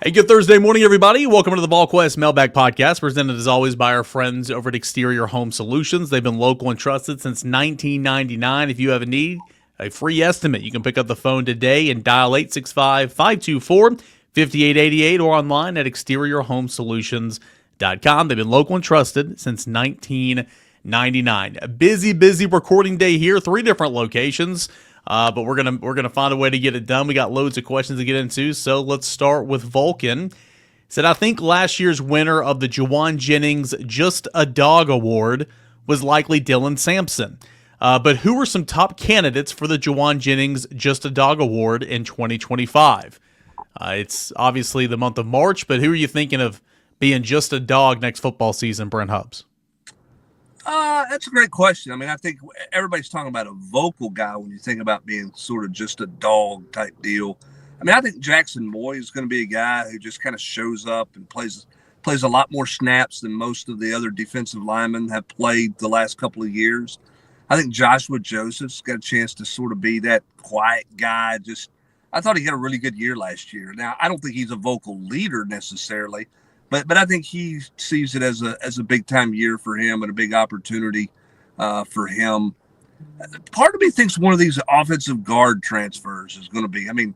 Hey, good Thursday morning, everybody. Welcome to the Volquest Mailbag Podcast, presented as always by our friends over at Exterior Home Solutions. They've been local and trusted since 1999. If you have a free estimate, you can pick up the phone today and dial 865-524-5888 or online at exteriorhomesolutions.com. They've been local and trusted since 1999. A busy recording day here, 3 different locations. But we're gonna find a way to get it done. We got loads of questions to get into, so let's start with Volken. Said, I think last year's winner of the Jauan Jennings Just a Dog Award was likely Dylan Sampson. But who were some top candidates for the Jauan Jennings Just a Dog Award in 2025? It's obviously the month of March, but who are you thinking of being just a dog next football season, Brent Hubbs? That's a great question. I mean, I think everybody's talking about a vocal guy when you think about being sort of just a dog type deal. I mean, I think Jackson Moy is going to be a guy who just kind of shows up and plays a lot more snaps than most of the other defensive linemen have played the last couple of years. I think Joshua Joseph's got a chance to sort of be that quiet guy. I thought he had a really good year last year. Now, I don't think he's a vocal leader necessarily, but I think he sees it as a big time year for him and a big opportunity for him. Part of me thinks one of these offensive guard transfers is going to be. I mean,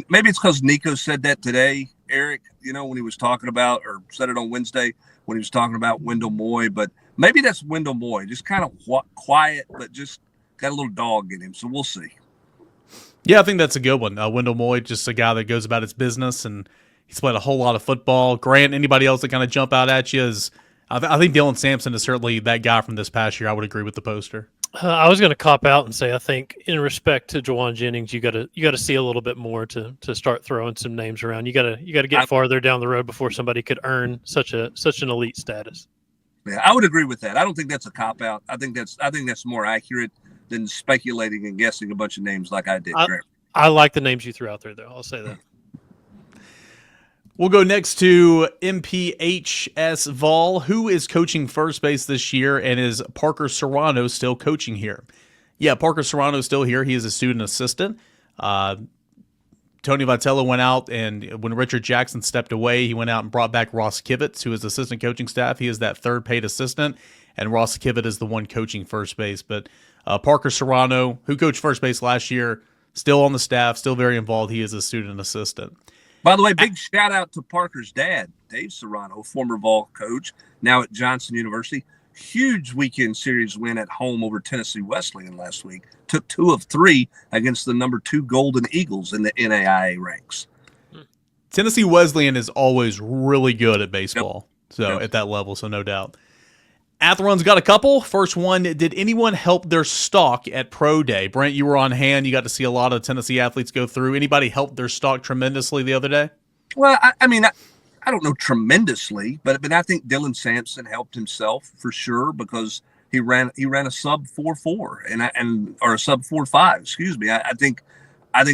maybe it's because Nico said that today, Eric. You know, when he was talking about, or said it on Wednesday when he was talking about Wendell Moy. But maybe that's Wendell Moy, just kind of quiet, but just got a little dog in him. So we'll see. Yeah, I think that's a good one. Wendell Moy, just a guy that goes about his business and. He's played a whole lot of football. Grant, anybody else that kind of jump out at you is, I think Dylan Sampson is certainly that guy from this past year. I would agree with the poster. I was going to cop out and say I think in respect to Jauan Jennings, you got to see a little bit more to start throwing some names around. You got to get farther down the road before somebody could earn such an elite status. Yeah, I would agree with that. I don't think that's a cop out. I think that's more accurate than speculating and guessing a bunch of names like I did. I like the names you threw out there, though. I'll say that. We'll go next to Mphsvol. Who is coaching first base this year, and is Parker Serrano still coaching here? Yeah, Parker Serrano is still here. He is a student assistant. Tony Vitello went out, and when Richard Jackson stepped away, he went out and brought back Ross Kivitz, who is assistant coaching staff. He is that third paid assistant, and Ross Kivitz is the one coaching first base. But Parker Serrano, who coached first base last year, still on the staff, still very involved. He is a student assistant. By the way, big shout out to Parker's dad, Dave Serrano, former Vol coach, now at Johnson University. Huge weekend series win at home over Tennessee Wesleyan last week. Took 2 of 3 against the number 2 Golden Eagles in the NAIA ranks. Tennessee Wesleyan is always really good at baseball, at that level, so no doubt. Athrun's got a couple. First one, did anyone help their stock at Pro Day? Brent, you were on hand. You got to see a lot of Tennessee athletes go through. Anybody help their stock tremendously the other day? Well, I mean, I don't know tremendously, but I think Dylan Sampson helped himself for sure because he ran a sub 4.4 or a sub 4.5. Excuse me. I think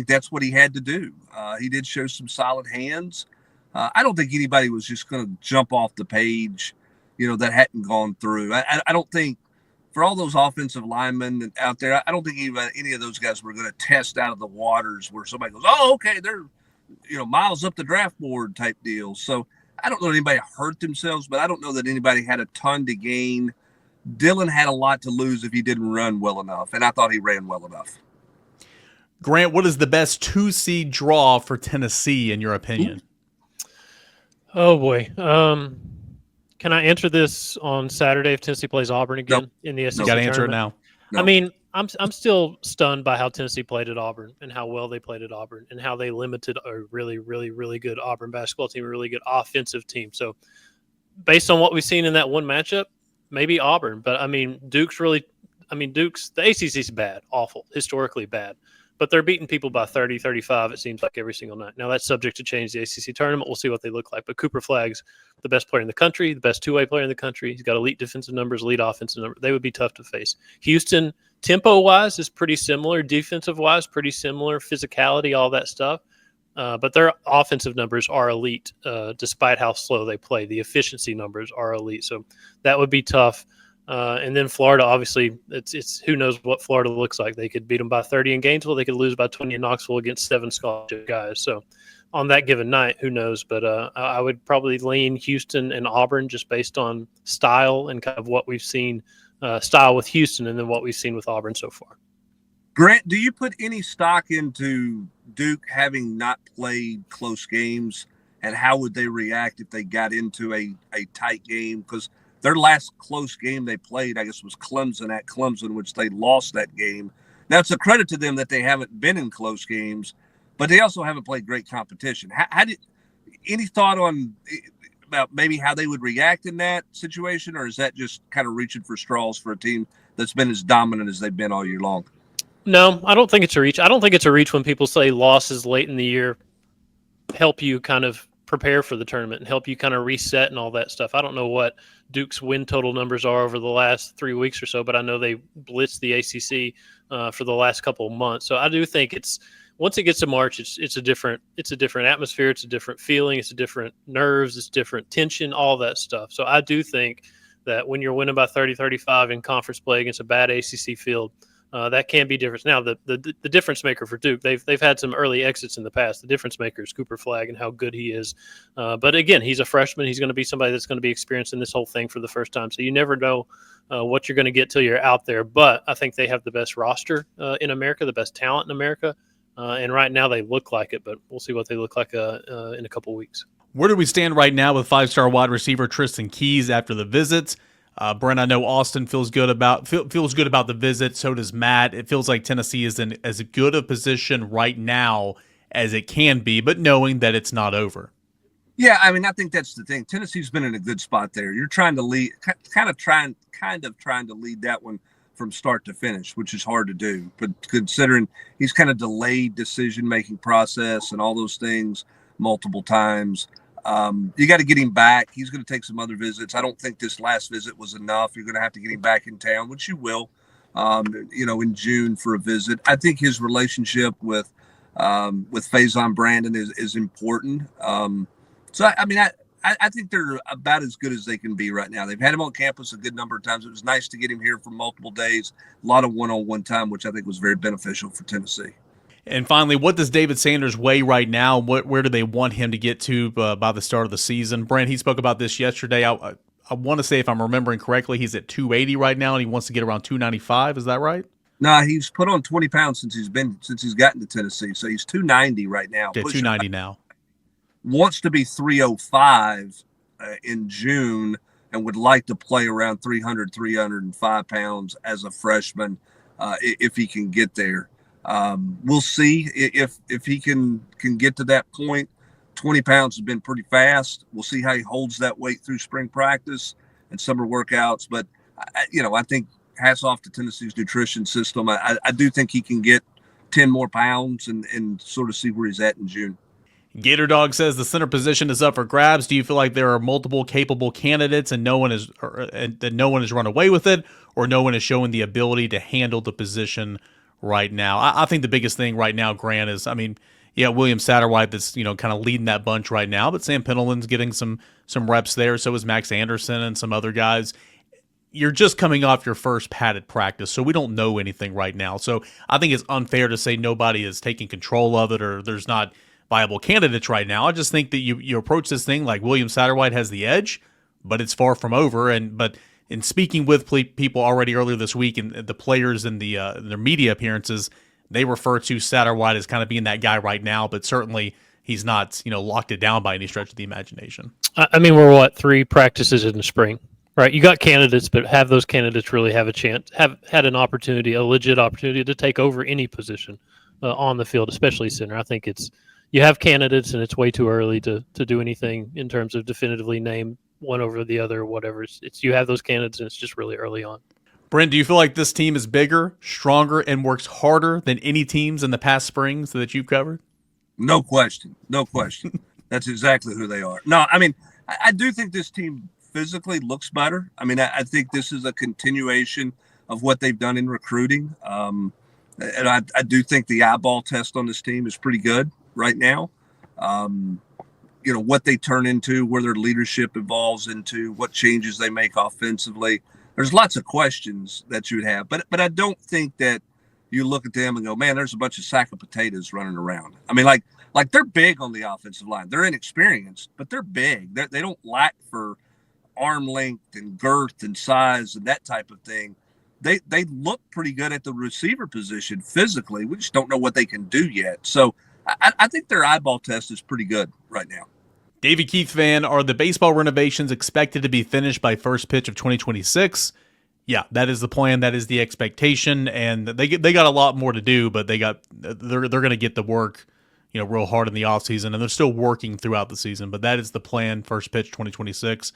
that's what he had to do. He did show some solid hands. I don't think anybody was just going to jump off the page. That hadn't gone through. I don't think for all those offensive linemen out there, I don't think any of those guys were going to test out of the waters where somebody goes, oh, okay, they're, miles up the draft board type deal. So I don't know if anybody hurt themselves, but I don't know that anybody had a ton to gain. Dylan had a lot to lose if he didn't run well enough, and I thought he ran well enough. Grant, what is the best 2-seed draw for Tennessee in your opinion? Oh, boy. Can I answer this on Saturday if Tennessee plays Auburn again in the SEC? Got to answer it now. No. I mean, I'm still stunned by how Tennessee played at Auburn and how well they played at Auburn and how they limited a really, really, really good Auburn basketball team, a really good offensive team. So based on what we've seen in that one matchup, maybe Auburn. But, Duke's the ACC is bad, awful, historically bad. But they're beating people by 30, 35, it seems like, every single night. Now, that's subject to change the ACC tournament. We'll see what they look like. But Cooper Flagg's the best player in the country, the best two-way player in the country. He's got elite defensive numbers, elite offensive numbers. They would be tough to face. Houston, tempo-wise, is pretty similar. Defensive-wise, pretty similar. Physicality, all that stuff. But their offensive numbers are elite, despite how slow they play. The efficiency numbers are elite. So that would be tough. And then Florida, obviously, it's who knows what Florida looks like. They could beat them by 30 in Gainesville. They could lose by 20 in Knoxville against 7 scholarship guys. So on that given night, who knows? But I would probably lean Houston and Auburn just based on style and kind of what we've seen, style with Houston, and then what we've seen with Auburn so far. Grant, do you put any stock into Duke having not played close games, and how would they react if they got into a tight game? Because their last close game they played, I guess, was Clemson at Clemson, which they lost that game. Now, it's a credit to them that they haven't been in close games, but they also haven't played great competition. Any thought on about maybe how they would react in that situation, or is that just kind of reaching for straws for a team that's been as dominant as they've been all year long? No, I don't think it's a reach. I don't think it's a reach when people say losses late in the year help you kind of prepare for the tournament and help you kind of reset and all that stuff. I don't know what Duke's win total numbers are over the last 3 weeks or so, but I know they blitzed the ACC for the last couple of months. So I do think once it gets to March, it's a different atmosphere, it's a different feeling, it's a different nerves, it's different tension, all that stuff. So I do think that when you're winning by 30, 35 in conference play against a bad ACC field, that can be different. Now, the difference maker for Duke, they've had some early exits in the past. The difference maker is Cooper Flagg and how good he is. But again, he's a freshman. He's going to be somebody that's going to be experiencing this whole thing for the first time. So you never know what you're going to get till you're out there. But I think they have the best roster in America, the best talent in America. And right now they look like it, but we'll see what they look like in a couple weeks. Where do we stand right now with five-star wide receiver Tristan Keys after the visit? Brent, I know Austin feels good about the visit. So does Matt. It feels like Tennessee is in as good a position right now as it can be, but knowing that it's not over. Yeah, I mean, I think that's the thing. Tennessee's been in a good spot there. You're trying to lead, kind of trying to lead that one from start to finish, which is hard to do. But considering he's kind of delayed decision-making process and all those things multiple times. You got to get him back. He's going to take some other visits. I don't think this last visit was enough. You're going to have to get him back in town, which you will, in June for a visit. I think his relationship with Faison Brandon is important. I think they're about as good as they can be right now. They've had him on campus a good number of times. It was nice to get him here for multiple days, a lot of one-on-one time, which I think was very beneficial for Tennessee. And finally, what does David Sanders weigh right now? Where do they want him to get to by the start of the season? Brent, he spoke about this yesterday. I want to say, if I'm remembering correctly, he's at 280 right now, and he wants to get around 295. Is that right? No, he's put on 20 pounds since he's gotten to Tennessee. So he's 290 right now. Yeah, 290 now. Wants to be 305 in June and would like to play around 305 pounds as a freshman if he can get there. We'll see if he can get to that point. 20 pounds has been pretty fast. We'll see how he holds that weight through spring practice and summer workouts. But, I think hats off to Tennessee's nutrition system. I do think he can get 10 more pounds and sort of see where he's at in June. Gaterdawg says the center position is up for grabs. Do you feel like there are multiple capable candidates and no one has run away with it, or no one is showing the ability to handle the position right now? I think the biggest thing right now, Grant, is, William Satterwhite that's, kind of leading that bunch right now, but Sam Pendleton's getting some reps there. So is Max Anderson and some other guys. You're just coming off your first padded practice, so we don't know anything right now. So I think it's unfair to say nobody is taking control of it or there's not viable candidates right now. I just think that you approach this thing like William Satterwhite has the edge, but it's far from over. But in speaking with people already earlier this week and the players and their media appearances, they refer to Satterwhite as kind of being that guy right now, but certainly he's not, locked it down by any stretch of the imagination. We're 3 practices in the spring, right? You got candidates, but have those candidates really have a chance, have had an opportunity, a legit opportunity to take over any position on the field, especially center? I think you have candidates, and it's way too early to do anything in terms of definitively name one over the other or whatever. It's you have those candidates, and it's just really early on. Brent, do you feel like this team is bigger, stronger, and works harder than any teams in the past springs that you've covered? No question. That's exactly who they are. No, I do think this team physically looks better. I think this is a continuation of what they've done in recruiting. And I do think the eyeball test on this team is pretty good right now. What they turn into, where their leadership evolves into, what changes they make offensively. There's lots of questions that you would have, but I don't think that you look at them and go, man, there's a bunch of sack of potatoes running around. Like, they're big on the offensive line. They're inexperienced, but they're big. They don't lack for arm length and girth and size and that type of thing. They look pretty good at the receiver position physically. We just don't know what they can do yet. So I think their eyeball test is pretty good right now. David Keith fan, are the baseball renovations expected to be finished by first pitch of 2026? Yeah, that is the plan. That is the expectation, and they got a lot more to do, but they're going to get the work, real hard in the offseason, and they're still working throughout the season. But that is the plan. First pitch 2026.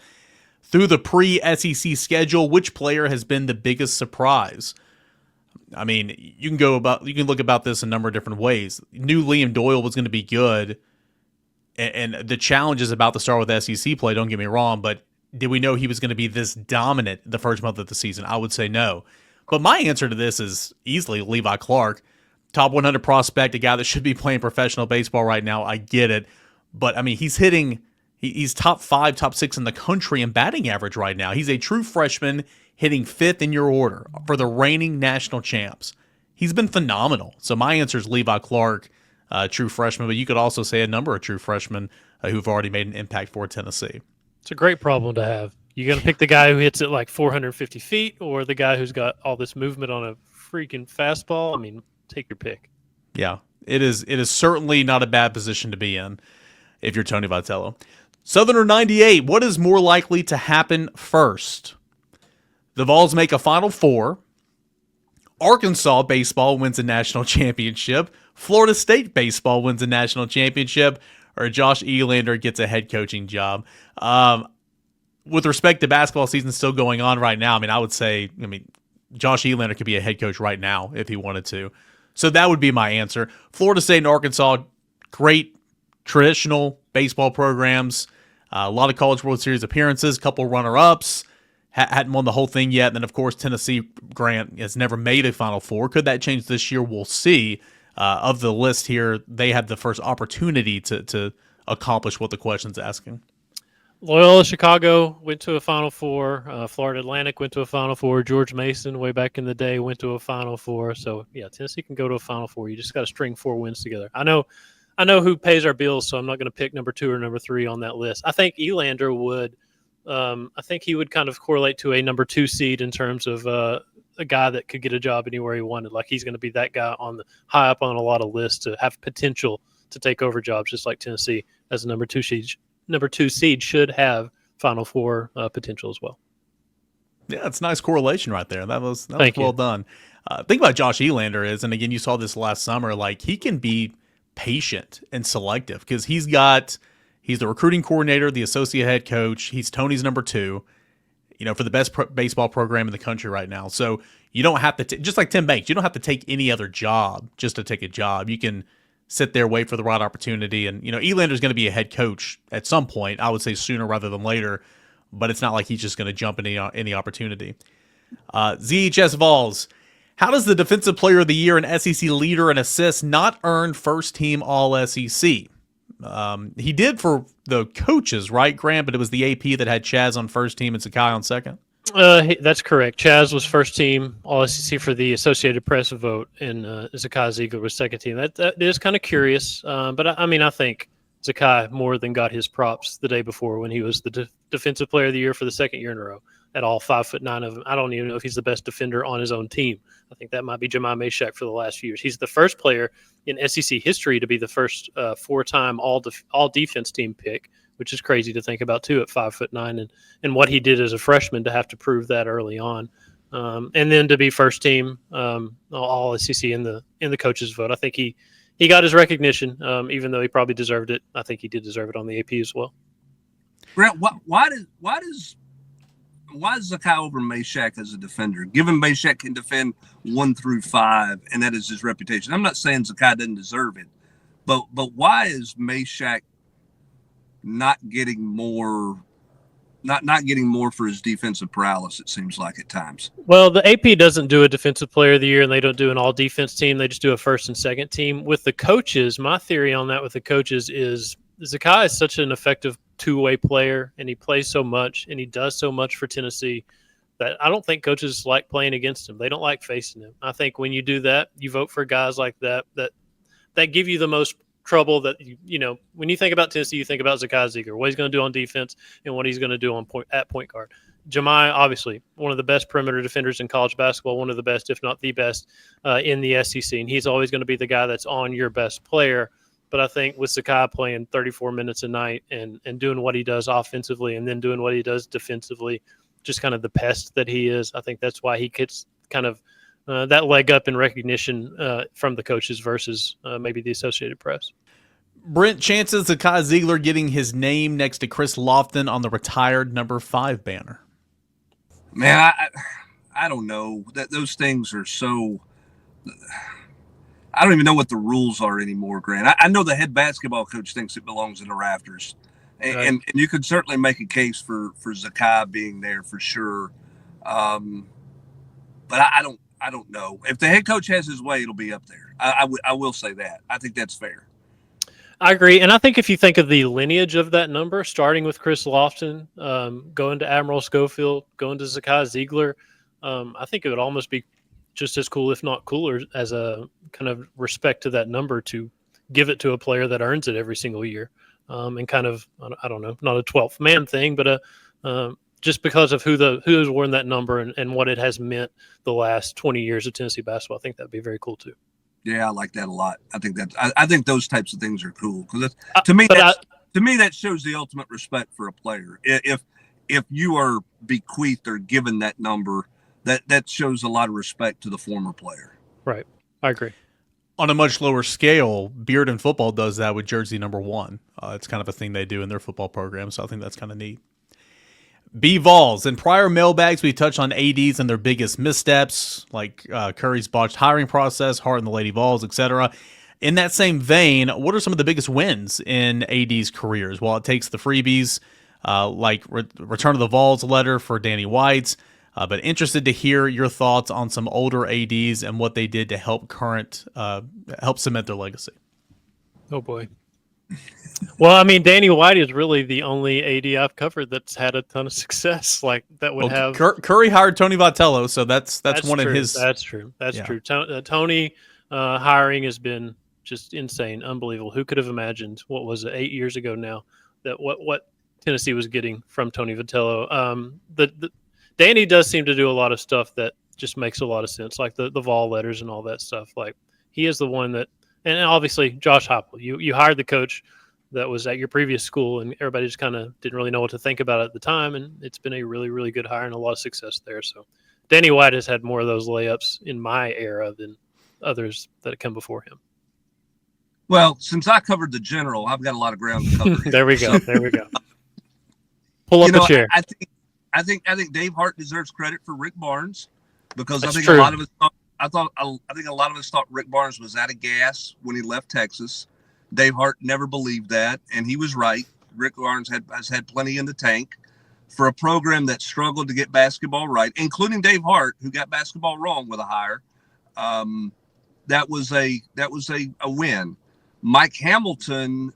Through the pre-SEC schedule, which player has been the biggest surprise? I mean, you can look about this a number of different ways. Knew Liam Doyle was going to be good, and the challenges about to start with SEC play. Don't get me wrong, but did we know he was going to be this dominant the first month of the season? I would say no. But my answer to this is easily Levi Clark, top 100 prospect, a guy that should be playing professional baseball right now. I get it, but I mean, he's top 5, top 6 in the country in batting average right now. He's a true freshman hitting 5th in your order for the reigning national champs. He's been phenomenal. So my answer is Levi Clark, true freshman, but you could also say a number of true freshmen who've already made an impact for Tennessee. It's a great problem to have. You're going to pick the guy who hits it like 450 feet or the guy who's got all this movement on a freaking fastball. I mean, take your pick. Yeah, it is certainly not a bad position to be in if you're Tony Vitello. Southerner 98, what is more likely to happen first? The Vols make a Final Four. Arkansas baseball wins a national championship. Florida State baseball wins a national championship. Or Josh Elander gets a head coaching job. With respect to basketball season still going on right now, I would say, Josh Elander could be a head coach right now if he wanted to. So that would be my answer. Florida State and Arkansas, great traditional baseball programs. A lot of College World Series appearances, a couple runner-ups. Hadn't won the whole thing yet. And then, of course, Tennessee, Grant, has never made a Final Four. Could that change this year? We'll see. Of the list here, they had the first opportunity to accomplish what the question's asking. Loyola Chicago went to a Final Four. Florida Atlantic went to a Final Four. George Mason, way back in the day, went to a Final Four. So, yeah, Tennessee can go to a Final Four. You just got to string 4 wins together. I know who pays our bills, so I'm not going to pick number 2 or number 3 on that list. I think Elander would. I think he would kind of correlate to a number 2 seed in terms of a guy that could get a job anywhere he wanted. Like, he's going to be that guy high up on a lot of lists to have potential to take over jobs, just like Tennessee as a number 2 seed should have Final Four potential as well. Yeah, it's a nice correlation right there. That was well done. Think about Josh Elander is, and again, you saw this last summer, like, he can be patient and selective because he's the recruiting coordinator, the associate head coach. He's Tony's number 2. For the best baseball program in the country right now. So you don't have to, just like Tim Banks, you don't have to take any other job just to take a job. You can sit there, wait for the right opportunity. And, Elander's going to be a head coach at some point, I would say sooner rather than later, but it's not like he's just going to jump into any opportunity. Zjsvols, how does the Defensive Player of the Year and SEC leader in assists not earn first-team All-SEC? He did for the coaches, right, Grant? But it was the AP that had Chaz on first team and Sakai on second? That's correct. Chaz was first team All-SEC for the Associated Press vote, and Zakai Ziegler was second team. That is kind of curious, but I think Zakai more than got his props the day before when he was the Defensive Player of the Year for the second year in a row at all 5'9" of him. I don't even know if he's the best defender on his own team. I think that might be Jemai Mashak for the last few years. He's the first player in SEC history to be the first 4-time all defense team pick, which is crazy to think about too at 5'9", and what he did as a freshman to have to prove that early on, and then to be first team all SEC in the coaches vote. I think he got his recognition, even though he probably deserved it. I think he did deserve it on the AP as well. Grant, why is Zakai over Mashak as a defender? Given Mashak can defend 1 through 5, and that is his reputation. I'm not saying Zakai doesn't deserve it, but why is Mashak not getting more for his defensive prowess? It seems like at times. Well, the AP doesn't do a Defensive Player of the Year, and they don't do an all defense team. They just do a first and second team. With the coaches, my theory on that with the coaches is Zakai is such an effective two-way player, and he plays so much, and he does so much for Tennessee that I don't think coaches like playing against him. They don't like facing him. I think when you do that, you vote for guys like that give you the most trouble that when you think about Tennessee, you think about Zakai Ziegler, what he's going to do on defense and what he's going to do on point guard. Jahmai, obviously, one of the best perimeter defenders in college basketball, one of the best, if not the best, in the SEC. And he's always going to be the guy that's on your best player. But I think with Zakai playing 34 minutes a night and doing what he does offensively and then doing what he does defensively, just kind of the pest that he is, I think that's why he gets kind of that leg up in recognition from the coaches versus maybe the Associated Press. Brent, chances of Zakai Ziegler getting his name next to Chris Lofton on the retired number 5 banner? Man, I don't know. Those things are so – I don't even know what the rules are anymore, Grant. I know the head basketball coach thinks it belongs in the rafters. And you could certainly make a case for Zakai being there for sure. But I don't know. If the head coach has his way, it'll be up there. I will say that. I think that's fair. I agree. And I think if you think of the lineage of that number, starting with Chris Lofton, going to Admiral Schofield, going to Zakai Ziegler, I think it would almost be just as cool, if not cooler, as a kind of respect to that number to give it to a player that earns it every single year. And kind of, I don't know, not a 12th man thing, but just because of who's worn that number and what it has meant the last 20 years of Tennessee basketball, I think that'd be very cool too. Yeah, I like that a lot. I think those types of things are cool because to me that shows the ultimate respect for a player. If you are bequeathed or given that number, that shows a lot of respect to the former player. Right, I agree. On a much lower scale, Beard in football does that with jersey number 1. It's kind of a thing they do in their football program, so I think that's kind of neat. BVols. In prior mailbags, we touched on ADs and their biggest missteps, like Curry's botched hiring process, Hart and the Lady Vols, etc. In that same vein, what are some of the biggest wins in AD's careers? While it takes the freebies, like Return of the Vols letter for Danny White's, but interested to hear your thoughts on some older ADs and what they did to help cement their legacy. Oh, boy. Well, I mean, Danny White is really the only AD I've covered that's had a ton of success. Like that would have Curry hired Tony Vitello, so that's one true. of his. That's true. That's true. Tony hiring has been just insane, unbelievable. Who could have imagined? What was it, 8 years ago now? That what Tennessee was getting from Tony Vitello. Danny does seem to do a lot of stuff that just makes a lot of sense, like the Vol letters and all that stuff. Like he is the one that, and obviously Josh Heupel. You hired the coach that was at your previous school, and everybody just kind of didn't really know what to think about it at the time, and it's been a really, really good hire and a lot of success there. So Danny White has had more of those layups in my era than others that have come before him. Well, since I covered the general, I've got a lot of ground to cover. There we go. Pull up a chair. I think Dave Hart deserves credit for Rick Barnes because That's I think true. a lot of us thought Rick Barnes was out of gas when he left Texas. Dave Hart never believed that, and he was right. Rick Barnes has had plenty in the tank for a program that struggled to get basketball right, including Dave Hart, who got basketball wrong with a hire. That was a win. Mike Hamilton,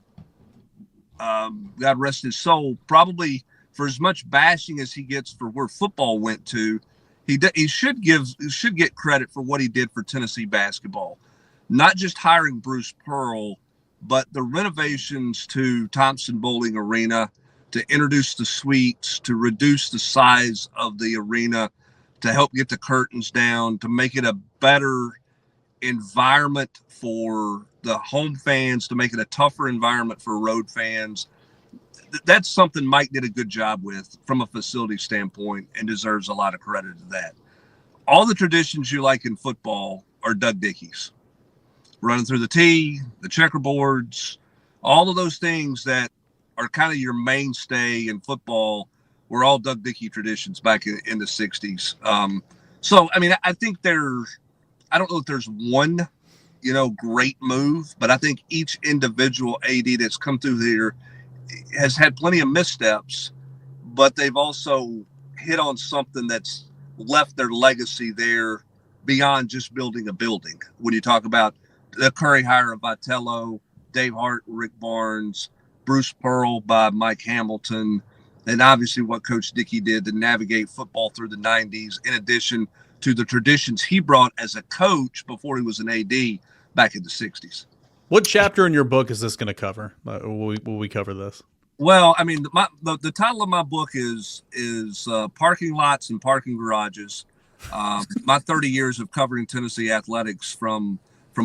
God rest his soul, probably for as much bashing as he gets for where football went to, he should get credit for what he did for Tennessee basketball. Not just hiring Bruce Pearl, but the renovations to Thompson Bowling Arena, to introduce the suites, to reduce the size of the arena, to help get the curtains down, to make it a better environment for the home fans, to make it a tougher environment for road fans. That's something Mike did a good job with from a facility standpoint and deserves a lot of credit to that. All the traditions you like in football are Doug Dickey's. Running through the tee, the checkerboards, all of those things that are kind of your mainstay in football were all Doug Dickey traditions back in the 60s. So, I mean, I think I don't know if there's one, great move, but I think each individual AD that's come through here has had plenty of missteps, but they've also hit on something that's left their legacy there beyond just building a building. When you talk about the Curry hire of Vitello, Dave Hart, Rick Barnes, Bruce Pearl by Mike Hamilton, and obviously what Coach Dickey did to navigate football through the 90s, in addition to the traditions he brought as a coach before he was an AD back in the 60s. What chapter in your book is this going to cover? Will we cover this? Well, I mean, the title of my book is Parking Lots and Parking Garages. My 30 years of covering Tennessee athletics from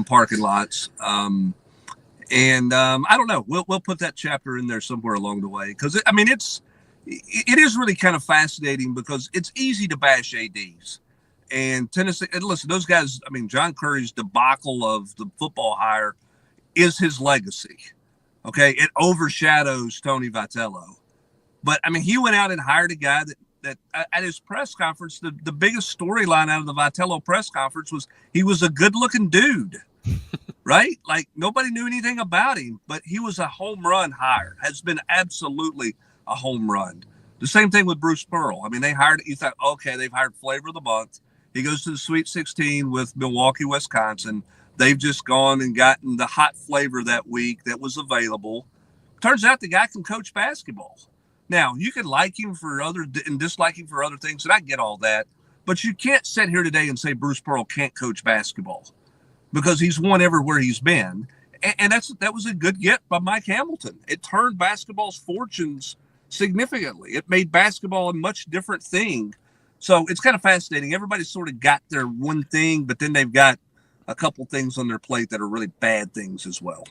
parking lots. I don't know. We'll put that chapter in there somewhere along the way, because it is really kind of fascinating, because it's easy to bash ADs. And Tennessee, and listen, those guys, I mean, John Curry's debacle of the football hire is his legacy. Okay. It overshadows Tony Vitello. But I mean, he went out and hired a guy that at his press conference, the biggest storyline out of the Vitello press conference was he was a good looking dude, right? Like, nobody knew anything about him, but he was a home run hire, has been absolutely a home run. The same thing with Bruce Pearl. I mean, you thought, okay, they've hired flavor of the month. He goes to the Sweet 16 with Milwaukee, Wisconsin. They've just gone and gotten the hot flavor that week that was available. Turns out the guy can coach basketball. Now, you can like him for and dislike him for other things, and I get all that. But you can't sit here today and say Bruce Pearl can't coach basketball, because he's won everywhere he's been. And that was a good get by Mike Hamilton. It turned basketball's fortunes significantly. It made basketball a much different thing. So it's kind of fascinating. Everybody's sort of got their one thing, but then they've got a couple things on their plate that are really bad things as well.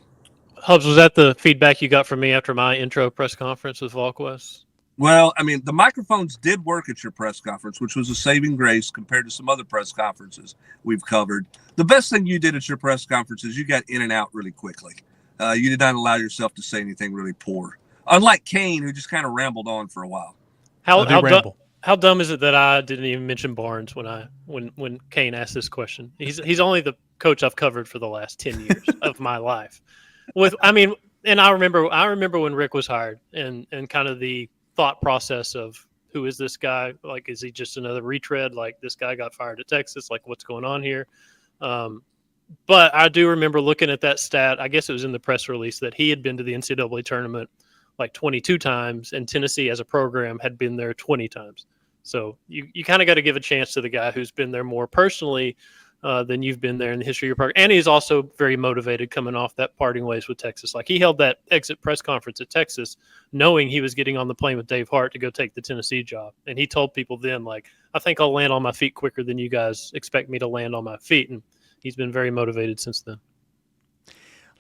Hubs, was that the feedback you got from me after my intro press conference with Volquest? Well, I mean, the microphones did work at your press conference, which was a saving grace compared to some other press conferences we've covered. The best thing you did at your press conference is you got in and out really quickly. You did not allow yourself to say anything really poor, unlike Cain, who just kind of rambled on for a while. How dumb is it that I didn't even mention Barnes when Cain asked this question? He's only the coach I've covered for the last 10 years of my life. And I remember when Rick was hired, and kind of the thought process of, who is this guy? Like, is he just another retread? Like, this guy got fired at Texas. Like, what's going on here? But I do remember looking at that stat. I guess it was in the press release that he had been to the NCAA tournament like 22 times, and Tennessee as a program had been there 20 times. So you kind of got to give a chance to the guy who's been there more personally than you've been there in the history of your program. And he's also very motivated coming off that parting ways with Texas. Like, he held that exit press conference at Texas knowing he was getting on the plane with Dave Hart to go take the Tennessee job. And he told people then, like, I think I'll land on my feet quicker than you guys expect me to land on my feet. And he's been very motivated since then.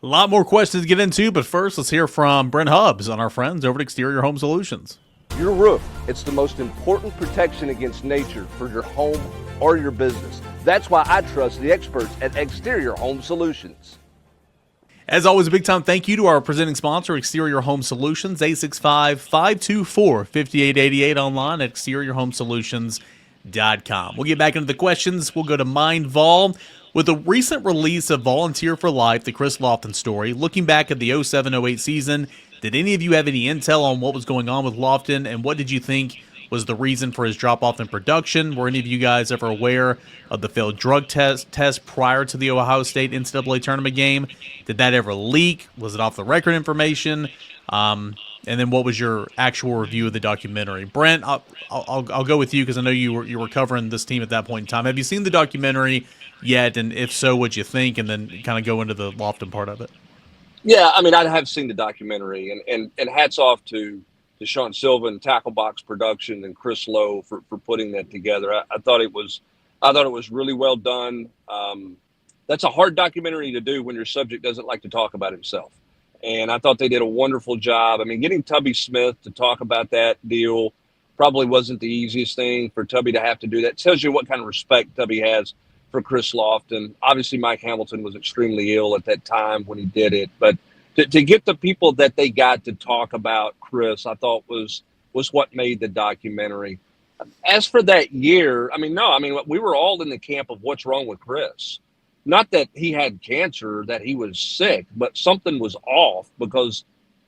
A lot more questions to get into, but first, let's hear from Brent Hubbs on our friends over at Exterior Home Solutions. Your roof, it's the most important protection against nature for your home or your business. That's why I trust the experts at Exterior Home Solutions. As always, a big time thank you to our presenting sponsor, Exterior Home Solutions, 865-524-5888, online at exteriorhomesolutions.com. We'll get back into the questions. We'll go to MindVol. With the recent release of Volunteer for Life, the Chris Lofton Story, looking back at the 07-08 season, did any of you have any intel on what was going on with Lofton, and what did you think was the reason for his drop-off in production? Were any of you guys ever aware of the failed drug test prior to the Ohio State NCAA tournament game? Did that ever leak? Was it off-the-record information? And then what was your actual review of the documentary? Brent, I'll go with you because I know you were covering this team at that point in time. Have you seen the documentary yet? And if so, what'd you think? And then kind of go into the Lofton part of it. Yeah, I mean, I have seen the documentary, and hats off to Sean Silva and Tackle Box Production and Chris Lowe for putting that together. I thought it was really well done. That's a hard documentary to do when your subject doesn't like to talk about himself. And I thought they did a wonderful job. I mean, getting Tubby Smith to talk about that deal probably wasn't the easiest thing for Tubby to have to do. That tells you what kind of respect Tubby has for Chris Lofton. Obviously, Mike Hamilton was extremely ill at that time when he did it. But to get the people that they got to talk about Chris, I thought was what made the documentary. As for that year, we were all in the camp of what's wrong with Chris. Not that he had cancer, that he was sick, but something was off because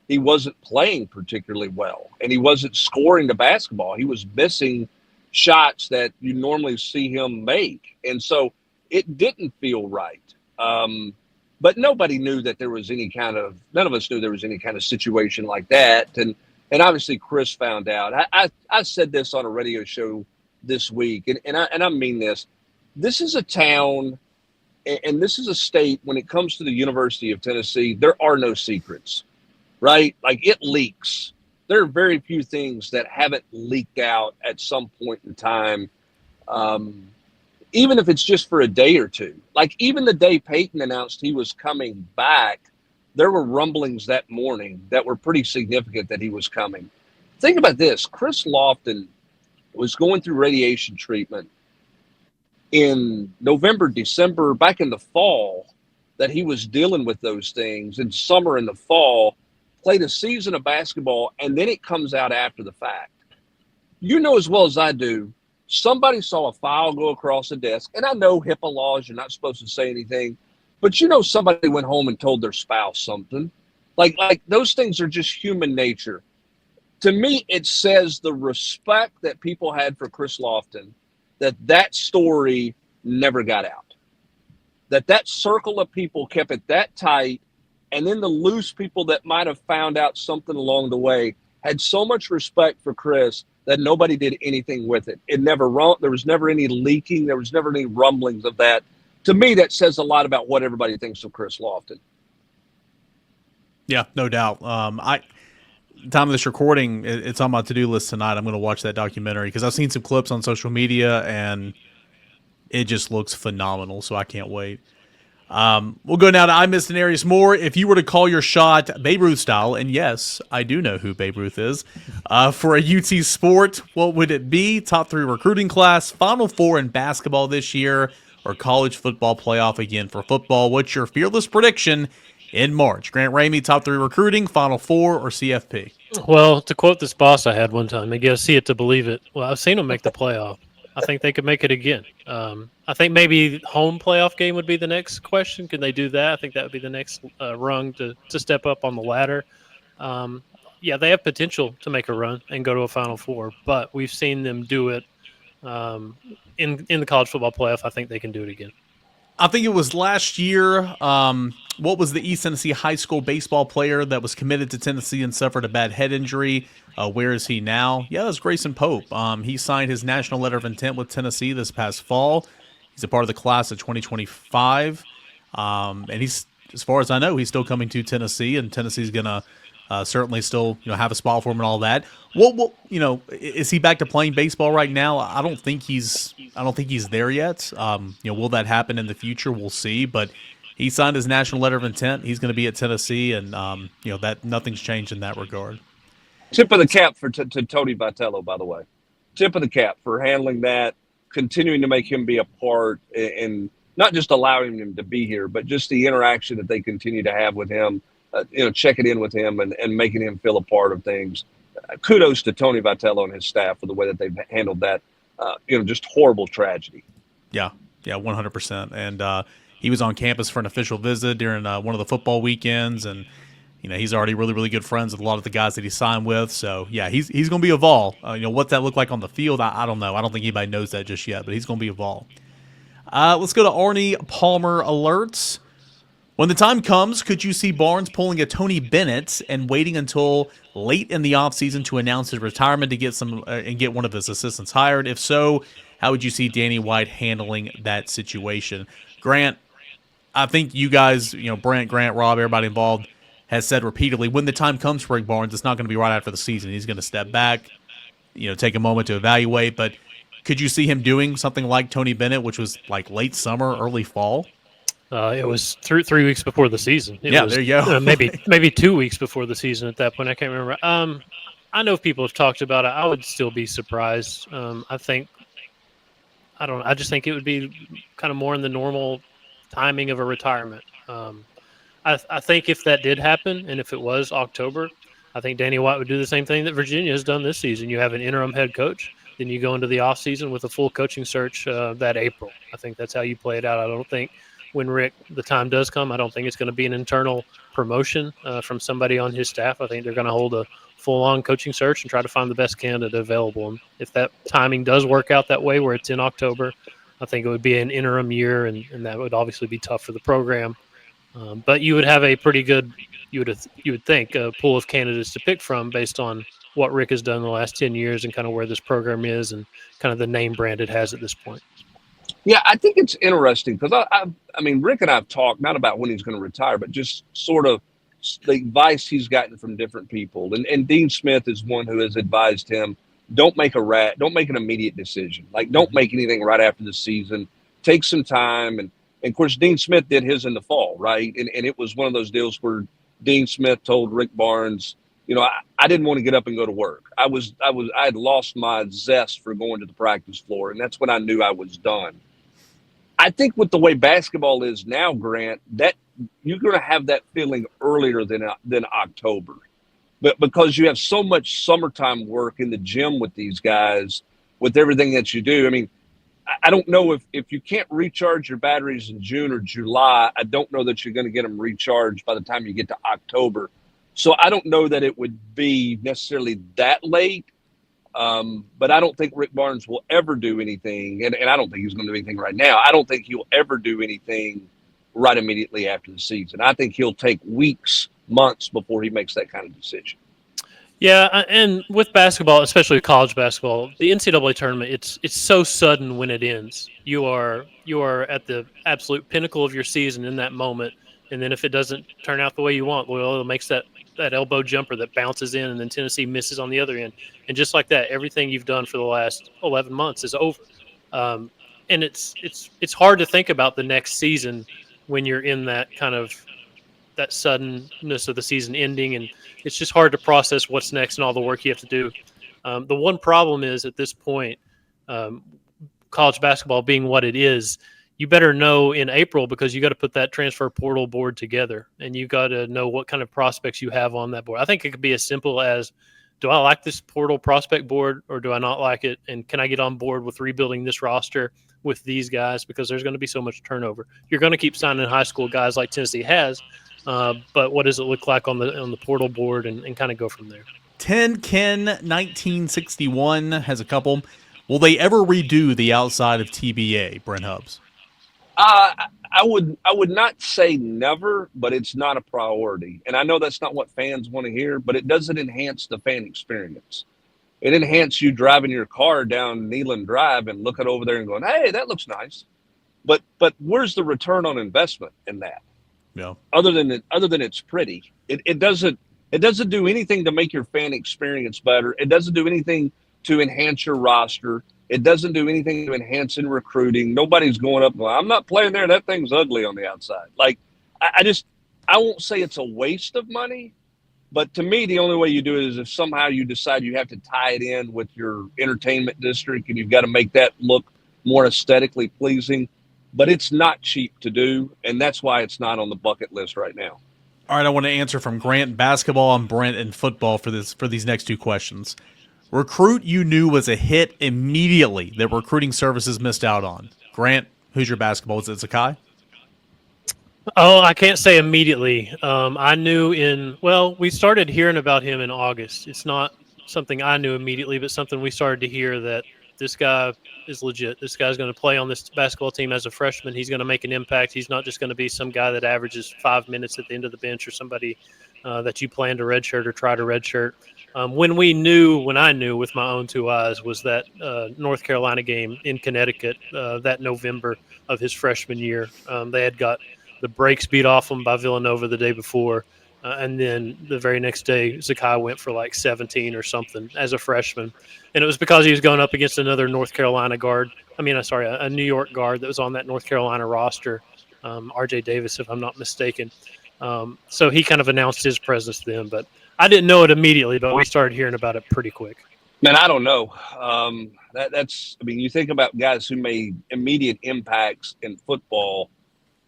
he wasn't playing particularly well and he wasn't scoring the basketball. He was missing shots that you normally see him make. And so it didn't feel right. But nobody knew that there was none of us knew there was any kind of situation like that. And obviously Chris found out. I said this on a radio show this week, and I mean this. This is a town and this is a state, when it comes to the University of Tennessee, there are no secrets, right? Like, it leaks. There are very few things that haven't leaked out at some point in time, even if it's just for a day or two. Like, even the day Peyton announced he was coming back, there were rumblings that morning that were pretty significant that he was coming. Think about this. Chris Lofton was going through radiation treatment in November, December, back in the fall, that he was dealing with those things in summer and the fall, played a season of basketball, and then it comes out after the fact. You know as well as I do, somebody saw a file go across the desk, and I know HIPAA laws, you're not supposed to say anything, but you know somebody went home and told their spouse something. Like those things are just human nature. To me, it says the respect that people had for Chris Lofton, that story never got out, that circle of people kept it that tight, and then the loose people that might have found out something along the way had so much respect for Chris that nobody did anything with it. There was never any leaking. There was never any rumblings of that. To me, that says a lot about what everybody thinks of Chris Lofton. Yeah, no doubt. Time of this recording, it's on my to-do list tonight. I'm going to watch that documentary because I've seen some clips on social media and it just looks phenomenal. So I can't wait. We'll go now to ImissDenariusMoore. If you were to call your shot Babe Ruth style, and yes, I do know who Babe Ruth is, for a UT sport, what would it be? Top 3 recruiting class, Final Four in basketball this year, or college football playoff again for football? What's your fearless prediction in March? Grant Ramey, top 3 recruiting, Final Four, or CFP? Well, to quote this boss I had one time, you got to see it to believe it. Well, I've seen them make the playoff. I think they could make it again. I think maybe home playoff game would be the next question. Can they do that? I think that would be the next rung to step up on the ladder. Yeah, they have potential to make a run and go to a Final Four, but we've seen them do it in the college football playoff. I think they can do it again. I think it was last year. What was the East Tennessee high school baseball player that was committed to Tennessee and suffered a bad head injury? Where is he now? Yeah, that's Grayson Pope. He signed his national letter of intent with Tennessee this past fall. He's a part of the class of 2025. And he's, as far as I know, he's still coming to Tennessee, and Tennessee's going to certainly still have a spot for him and all that. What is he back to playing baseball right now? I don't think he's there yet. Will that happen in the future? We'll see. But he signed his national letter of intent. He's going to be at Tennessee, and that nothing's changed in that regard. Tip of the cap to Tony Vitello, by the way. Tip of the cap for handling that, continuing to make him be a part, and not just allowing him to be here, but just the interaction that they continue to have with him. Checking in with him and making him feel a part of things. Kudos to Tony Vitello and his staff for the way that they've handled that, just horrible tragedy. Yeah, 100%. And he was on campus for an official visit during one of the football weekends, and he's already really, really good friends with a lot of the guys that he signed with. So yeah, he's going to be a Vol. What that looked like on the field, I don't know. I don't think anybody knows that just yet, but he's going to be a Vol. Let's go to ArniePalmieAlert. When the time comes, could you see Barnes pulling a Tony Bennett and waiting until late in the offseason to announce his retirement to get and get one of his assistants hired? If so, how would you see Danny White handling that situation? Grant, I think you guys, Brent, Grant, Rob, everybody involved has said repeatedly, when the time comes for Rick Barnes, it's not going to be right after the season. He's going to step back, take a moment to evaluate. But could you see him doing something like Tony Bennett, which was like late summer, early fall? It was 3 weeks before the season. There you go. maybe 2 weeks before the season at that point. I can't remember. I know people have talked about it. I would still be surprised. I just think it would be kind of more in the normal timing of a retirement. I think if that did happen, and if it was October, I think Danny White would do the same thing that Virginia has done this season. You have an interim head coach, then you go into the offseason with a full coaching search that April. I think that's how you play it out. I don't think when the time does come, I don't think it's going to be an internal promotion from somebody on his staff. I think they're going to hold a full-on coaching search and try to find the best candidate available. And if that timing does work out that way, where it's in October, I think it would be an interim year, and that would obviously be tough for the program. But you would have a pretty good, you would think, a pool of candidates to pick from based on what Rick has done in the last 10 years and kind of where this program is and kind of the name brand it has at this point. Yeah, I think it's interesting because I mean, Rick and I have talked not about when he's going to retire, but just sort of the advice he's gotten from different people. And Dean Smith is one who has advised him, don't make an immediate decision. Like, don't make anything right after the season. Take some time. And of course, Dean Smith did his in the fall, right? And it was one of those deals where Dean Smith told Rick Barnes, I didn't want to get up and go to work. I had lost my zest for going to the practice floor, and that's when I knew I was done. I think with the way basketball is now, Grant, that you're going to have that feeling earlier than October, but because you have so much summertime work in the gym with these guys, with everything that you do. I mean, I don't know if you can't recharge your batteries in June or July, I don't know that you're going to get them recharged by the time you get to October. So I don't know that it would be necessarily that late. But I don't think Rick Barnes will ever do anything, and I don't think he's going to do anything right now. I don't think he'll ever do anything right immediately after the season. I think he'll take weeks, months before he makes that kind of decision. Yeah, and with basketball, especially college basketball, the NCAA tournament, it's so sudden when it ends. You are at the absolute pinnacle of your season in that moment, and then if it doesn't turn out the way you want, well, it makes that elbow jumper that bounces in, and then Tennessee misses on the other end. And just like that, everything you've done for the last 11 months is over. And it's hard to think about the next season when you're in that kind of that suddenness of the season ending, and it's just hard to process what's next and all the work you have to do. The one problem is at this point, college basketball being what it is, you better know in April because you got to put that transfer portal board together, and you got to know what kind of prospects you have on that board. I think it could be as simple as, do I like this portal prospect board or do I not like it? And can I get on board with rebuilding this roster with these guys? Because there's going to be so much turnover. You're going to keep signing high school guys like Tennessee has, but what does it look like on the portal board and kind of go from there? 10 Ken 1961 has a couple. Will they ever redo the outside of TBA, Brent Hubbs? I would not say never, but it's not a priority. And I know that's not what fans want to hear, but it doesn't enhance the fan experience. It enhances you driving your car down Neyland Drive and looking over there and going, hey, that looks nice. But where's the return on investment in that? Yeah. Other than it's pretty. It doesn't do anything to make your fan experience better. It doesn't do anything to enhance your roster. It doesn't do anything to enhance in recruiting. Nobody's going up and going, I'm not playing there. That thing's ugly on the outside. Like, I won't say it's a waste of money, but to me, the only way you do it is if somehow you decide you have to tie it in with your entertainment district and you've got to make that look more aesthetically pleasing. But it's not cheap to do, and that's why it's not on the bucket list right now. All right, I want to answer from Grant basketball and Brent in football for these next two questions. Recruit you knew was a hit immediately that recruiting services missed out on. Grant, who's your basketball? Is it Zakai? Oh, I can't say immediately. I knew we started hearing about him in August. It's not something I knew immediately, but something we started to hear that this guy is legit. This guy's going to play on this basketball team as a freshman. He's going to make an impact. He's not just going to be some guy that averages 5 minutes at the end of the bench or somebody that you plan to redshirt or try to redshirt. When I knew with my own two eyes was that North Carolina game in Connecticut that November of his freshman year. They had got the brakes beat off them by Villanova the day before. And then the very next day, Zakai went for like 17 or something as a freshman. And it was because he was going up against another North Carolina guard. a New York guard that was on that North Carolina roster, RJ Davis, if I'm not mistaken. So he kind of announced his presence to them. But I didn't know it immediately, but we started hearing about it pretty quick. Man, I don't know. You think about guys who made immediate impacts in football.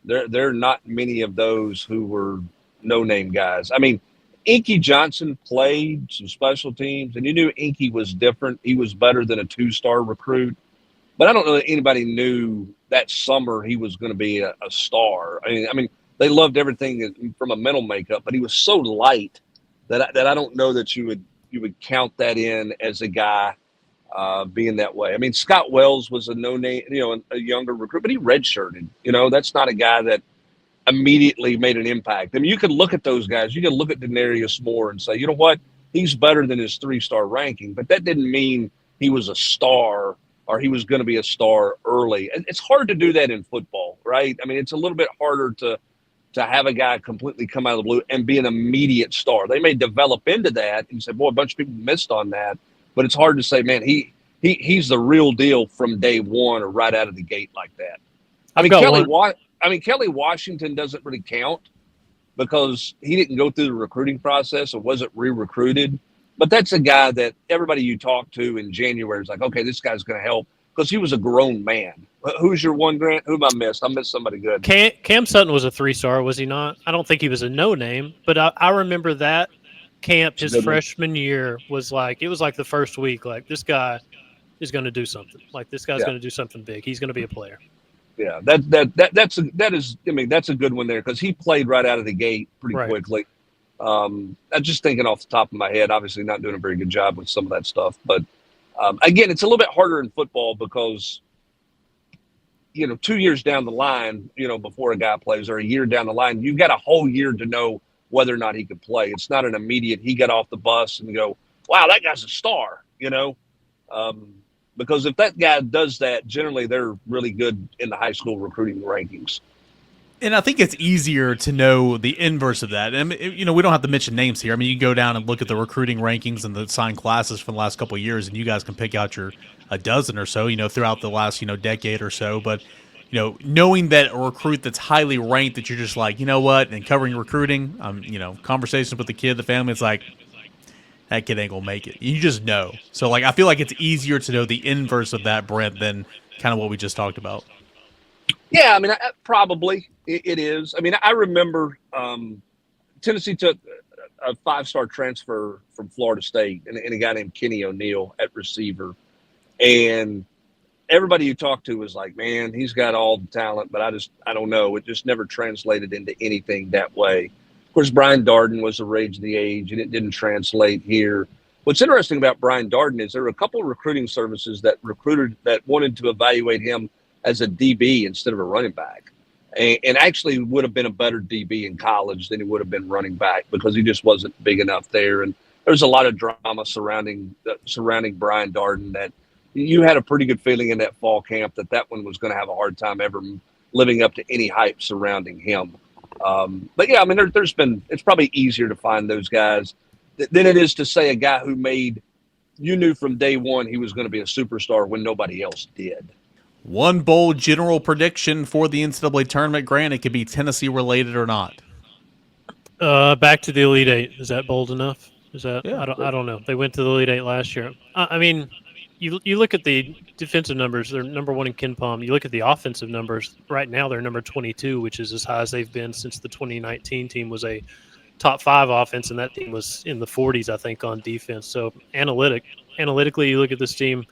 There are not many of those who were no-name guys. I mean, Inky Johnson played some special teams, and you knew Inky was different. He was better than a two-star recruit. But I don't know that anybody knew that summer he was going to be a star. I mean, they loved everything from a mental makeup, but he was so light that I don't know that you would count that in as a guy being that way. I mean, Scott Wells was a no-name, a younger recruit, but he redshirted. That's not a guy that immediately made an impact. I mean, you can look at those guys. You can look at DeNarius-Moore and say, you know what, he's better than his 3-star ranking, but that didn't mean he was a star or he was going to be a star early. And it's hard to do that in football, right? I mean, it's a little bit harder to have a guy completely come out of the blue and be an immediate star. They may develop into that, and you say, boy, a bunch of people missed on that. But it's hard to say, man, he's the real deal from day one or right out of the gate like that. I mean, Kelly Washington doesn't really count because he didn't go through the recruiting process or wasn't re-recruited. But that's a guy that everybody you talk to in January is like, okay, this guy's going to help because he was a grown man. Who's your one, Grant? Who have I missed? I missed somebody good. Cam Sutton was a 3-star, was he not? I don't think he was a no-name, but I remember that camp his freshman year was like, it was like the first week, like this guy is going to do something. Like this guy's going to do something big. He's going to be a player. Yeah, that's a good one there because he played right out of the gate pretty quickly. I'm just thinking off the top of my head, obviously not doing a very good job with some of that stuff. But again, it's a little bit harder in football because, 2 years down the line, before a guy plays or a year down the line, you've got a whole year to know whether or not he could play. It's not an immediate, he got off the bus and you go, wow, that guy's a star, because if that guy does that, generally they're really good in the high school recruiting rankings. And I think it's easier to know the inverse of that. And, we don't have to mention names here. I mean, you can go down and look at the recruiting rankings and the signed classes from the last couple of years, and you guys can pick out a dozen or so, throughout the last, decade or so. But, knowing that a recruit that's highly ranked that you're just like, you know what, and covering recruiting, conversations with the kid, the family, it's like, that kid ain't going to make it. You just know. So, I feel like it's easier to know the inverse of that, Brent, than kind of what we just talked about. Yeah, I mean, probably it is. I mean, I remember Tennessee took a 5-star transfer from Florida State and a guy named Kenny O'Neal at receiver. And everybody you talked to was like, man, he's got all the talent, but I don't know. It just never translated into anything that way. Of course, Brian Darden was the rage of the age, and it didn't translate here. What's interesting about Brian Darden is there were a couple of recruiting services that wanted to evaluate him as a DB instead of a running back, and actually would have been a better DB in college than he would have been running back because he just wasn't big enough there. And there's a lot of drama surrounding Brian Darden that you had a pretty good feeling in that fall camp that one was going to have a hard time ever living up to any hype surrounding him. But yeah, I mean, it's probably easier to find those guys than it is to say a guy who you knew from day one he was going to be a superstar when nobody else did. One bold general prediction for the NCAA tournament, Grant. It could be Tennessee related or not. Back to the Elite Eight. Is that bold enough? Is that? Yeah. I don't know. They went to the Elite Eight last year. I mean, you look at the defensive numbers. They're number 1 in KenPom. You look at the offensive numbers. Right now, they're number 22, which is as high as they've been since the 2019 team was a top 5 offense, and that team was in the 40s, I think, on defense. So analytically, you look at this team.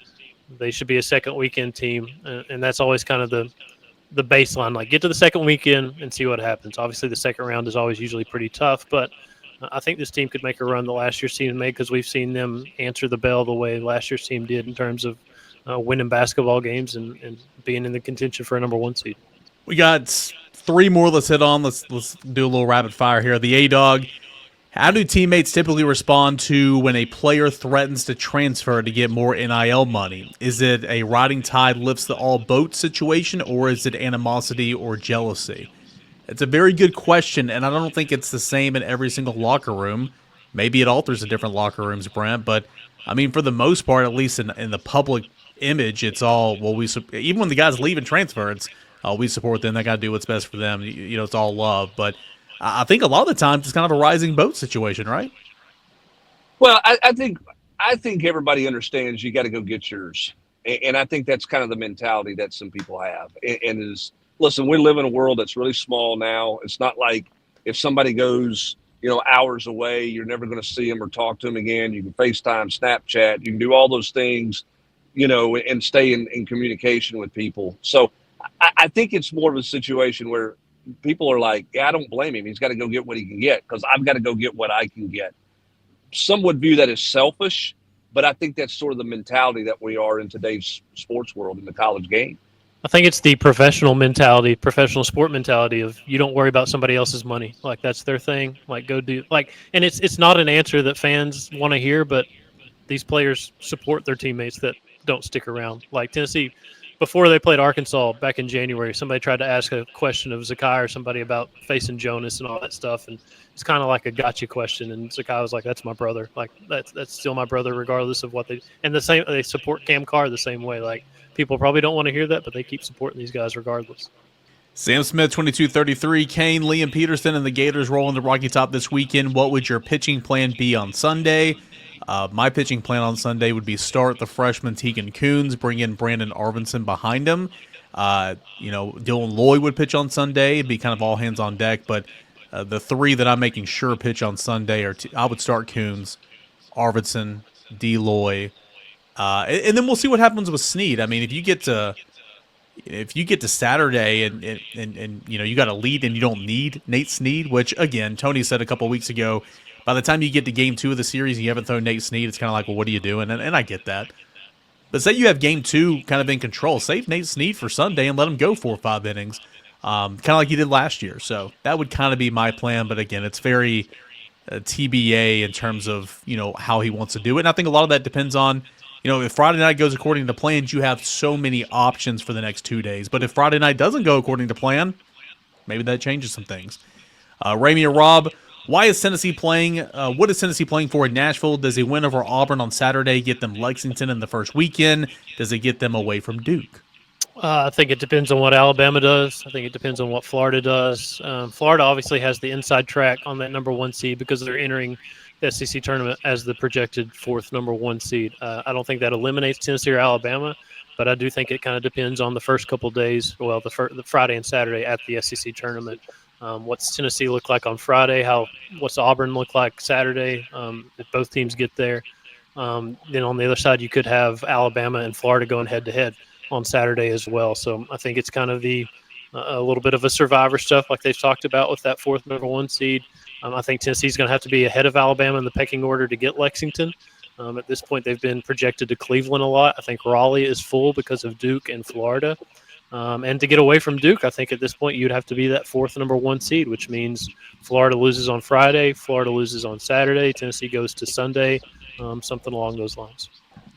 They should be a second weekend team, and that's always kind of the baseline. Like, get to the second weekend and see what happens. Obviously, the second round is always usually pretty tough, but I think this team could make a run that last year's team made because we've seen them answer the bell the way last year's team did in terms of winning basketball games and being in the contention for a number 1 seed. We got 3 more. Let's hit on. Let's do a little rapid fire here. The ADaug. How do teammates typically respond to when a player threatens to transfer to get more NIL money? Is it a rising tide lifts the all boats situation, or is it animosity or jealousy? It's a very good question, and I don't think it's the same in every single locker room. Maybe it alters in different locker rooms, Brent, but I mean, for the most part, at least in the public image, it's all, well, even when the guys leave and transfer, it's, we support them, they got to do what's best for them. It's all love, but I think a lot of the times it's kind of a rising boat situation, right? Well, I think everybody understands you got to go get yours. And I think that's kind of the mentality that some people have. And is, listen, we live in a world that's really small now. It's not like if somebody goes, hours away, you're never going to see them or talk to them again. You can FaceTime, Snapchat, you can do all those things, and stay in communication with people. So I think it's more of a situation where people are like, yeah, I don't blame him. He's got to go get what he can get because I've got to go get what I can get. Some would view that as selfish, but I think that's sort of the mentality that we are in today's sports world in the college game. I think it's the professional mentality, professional sport mentality of you don't worry about somebody else's money. Like, that's their thing. Like, go do, like, and it's not an answer that fans want to hear, but these players support their teammates that don't stick around. Like Tennessee, before they played Arkansas back in January, somebody tried to ask a question of Zakai or somebody about facing Jonas and all that stuff, and it's kind of like a gotcha question. And Zakai was like, "That's my brother. Like that's still my brother, regardless of what they." And the same, they support Cam Carr the same way. Like people probably don't want to hear that, but they keep supporting these guys regardless. Sam Smith, 22-33. Cain, Liam Peterson, and the Gators rolling the Rocky Top this weekend. What would your pitching plan be on Sunday? My pitching plan on Sunday would be start the freshman Tegan Coons, bring in Brandon Arvinson behind him. Dylan Lloyd would pitch on Sunday. It'd be kind of all hands on deck. But the three that I'm making sure pitch on Sunday are I would start Coons, Arvidsson, D. Lloyd, and then we'll see what happens with Snead. I mean, if you get to Saturday and you got a lead and you don't need Nate Snead, which again Tony said a couple weeks ago, by the time you get to game 2 of the series and you haven't thrown Nate Snead, it's kind of like, well, what are you doing? And I get that. But say you have game 2 kind of in control, save Nate Snead for Sunday and let him go 4 or 5 innings, kind of like you did last year. So that would kind of be my plan. But again, it's very TBA in terms of how he wants to do it. And I think a lot of that depends on. If Friday night goes according to plans, you have so many options for the next 2 days. But if Friday night doesn't go according to plan, maybe that changes some things. Ramey or Rob, why is Tennessee playing? What is Tennessee playing for in Nashville? Does a win over Auburn on Saturday get them Lexington in the first weekend? Does it get them away from Duke? I think it depends on what Alabama does. I think it depends on what Florida does. Florida obviously has the inside track on that number 1 seed because they're entering the SEC tournament as the projected 4th number 1 seed. I don't think that eliminates Tennessee or Alabama, but I do think it kind of depends on the first couple days, the Friday and Saturday at the SEC tournament. What's Tennessee look like on Friday? What's Auburn look like Saturday? If both teams get there. Then on the other side, you could have Alabama and Florida going head-to-head on Saturday as well. So I think it's kind of a little bit of a survivor stuff like they've talked about with that 4th number 1 seed. I think Tennessee's going to have to be ahead of Alabama in the pecking order to get Lexington. At this point, they've been projected to Cleveland a lot. I think Raleigh is full because of Duke and Florida. And to get away from Duke, I think at this point you'd have to be that 4th number 1 seed, which means Florida loses on Friday, Florida loses on Saturday, Tennessee goes to Sunday, something along those lines.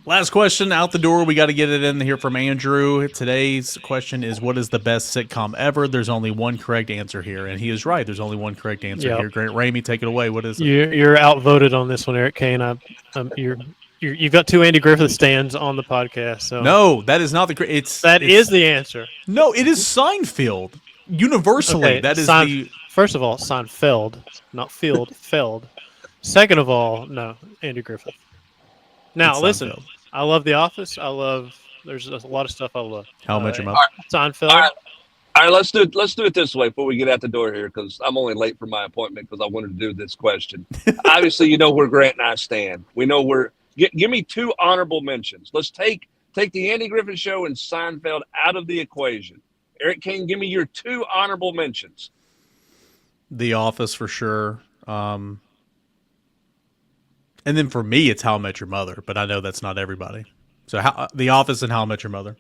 Last question out the door. We got to get it in here from Andrew. Today's question is, what is the best sitcom ever? There's only one correct answer here, and he is right. There's only one correct answer here. Grant Ramey, take it away. What is it? You're outvoted on this one, Eric Cain. You've got 2 Andy Griffith stands on the podcast. So no, that is not the correct. That is the answer. No, it is Seinfeld. Universally, okay, that is First of all, Seinfeld, not Field, Feld. Second of all, no, Andy Griffith. Now, listen, I love The Office. There's a lot of stuff I love. How Much Your Mother? Seinfeld. All right, let's do it this way before we get out the door here, because I'm only late for my appointment because I wanted to do this question. Obviously, where Grant and I stand. We know give me 2 honorable mentions. Let's take the Andy Griffith Show and Seinfeld out of the equation. Eric Cain, give me your 2 honorable mentions. The Office for sure. And then for me, it's How I Met Your Mother, but I know that's not everybody. So The Office and How I Met Your Mother.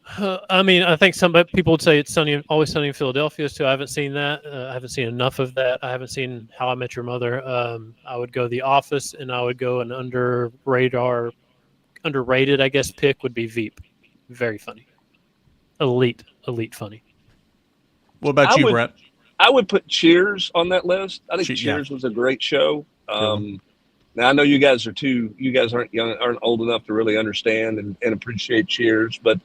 I think some people would say it's Always Sunny in Philadelphia too. I haven't seen that. I haven't seen enough of that. I haven't seen How I Met Your Mother. I would go The Office, and I would go an underrated, I guess, pick would be Veep. Very funny. Elite funny. What about you, Brett? I would put Cheers on that list. I think Cheers was a great show. Now I know you guys aren't young, aren't old enough to really understand and appreciate Cheers, but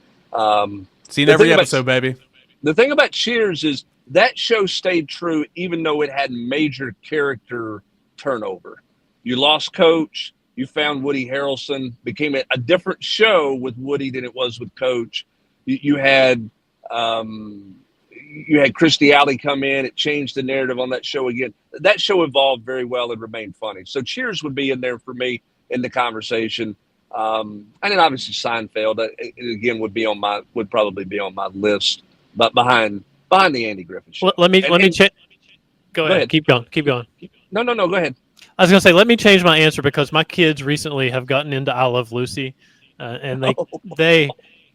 seen every episode, baby. The thing about Cheers is that show stayed true even though it had major character turnover. You lost Coach, you found Woody Harrelson, became a different show with Woody than it was with Coach. You had Christy Alley come in. It changed the narrative on that show again. That show evolved very well and remained funny. So Cheers would be in there for me in the conversation. And then obviously Seinfeld again would probably be on my list, but behind the Andy Griffith Show. Let me check. Go ahead. Keep going. No. Go ahead. I was gonna say, let me change my answer because my kids recently have gotten into I Love Lucy, and they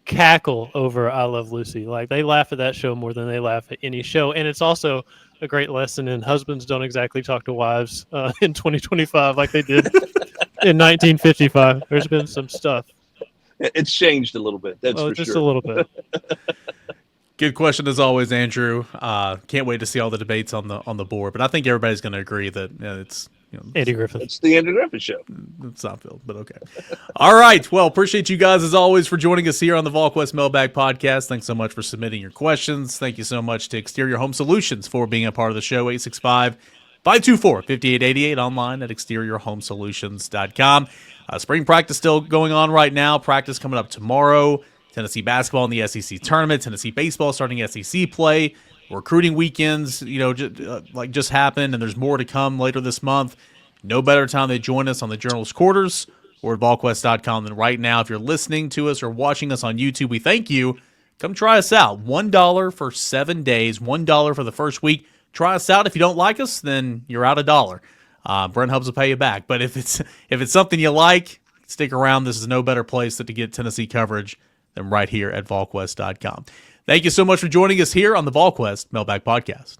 cackle over I Love Lucy. Like they laugh at that show more than they laugh at any show, and it's also a great lesson in husbands don't exactly talk to wives in 2025 like they did in 1955. There's been some stuff. It's changed a little bit. That's for just sure. a little bit. Good question as always, Andrew. Can't wait to see all the debates on the board, but I think everybody's going to agree that it's Andy Griffith. It's the Andy Griffith Show. It's not Phil, but okay. All right. Well, appreciate you guys as always for joining us here on the Volquest Mailbag Podcast. Thanks so much for submitting your questions. Thank you so much to Exterior Home Solutions for being a part of the show. 865-524-5888 online at exteriorhomesolutions.com. Spring practice still going on right now. Practice coming up tomorrow. Tennessee basketball in the SEC tournament. Tennessee baseball starting SEC play. Recruiting weekends, just happened, and there's more to come later this month. No better time to join us on the Journal's Quarters or at Volquest.com than right now. If you're listening to us or watching us on YouTube, we thank you. Come try us out. $1 for 7 days, $1 for the first week. Try us out. If you don't like us, then you're out $1. Brent Hubbs will pay you back. But if it's something you like, stick around. This is no better place to get Tennessee coverage than right here at Volquest.com. Thank you so much for joining us here on the Volquest Mailbag Podcast.